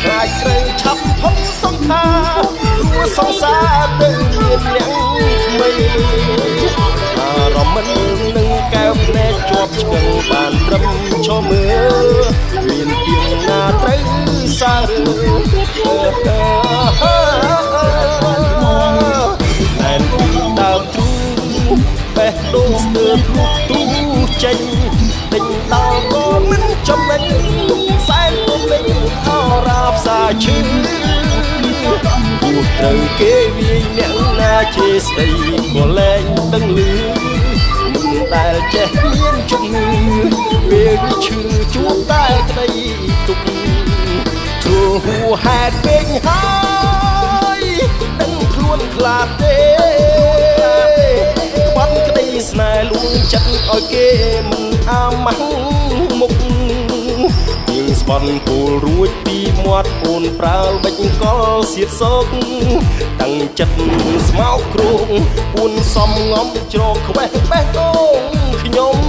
ខ្លាចត្រូវឆាប់ផុតសង្ខារព្រោះសង្សារទៅមានអ្នកថ្មីអារម្មណ៍មិននឹងកែវភ្នែកជាប់ឆ្កឹងបានត្រឹមឈរមើលមានទៀងណាត្រូវសារតែនពីដើមទ្រូងបេះដូងស្ទើរធ្លុះទូចេញដេញដល់ក៏មិនចំណេញសែនពុំលេងអរាផ្សាឈឺគួរត្រូវគេវាយអ្នកណាជេរស្ដីក៏លែងដឹងលឺមិនដែលចេះមានជំងឺពេលវាឈឺជួបតែក្តីទុកព្រោះហួហេតុពេកហើយដឹងខ្លួនខ្លាចទេបាត់ក្តីស្នេហ៍លួងចិត្តឲ្យគេមិនអាម៉ាស់មុខពីងស្បន់ពូលរួចពីមាត់អូនប្រើលបិចកលសៀតសោកតាំងចិត្តស្មោកគ្រោងពួនសំងំជ្រកខ្វេះបេះដូងខ្ញុំ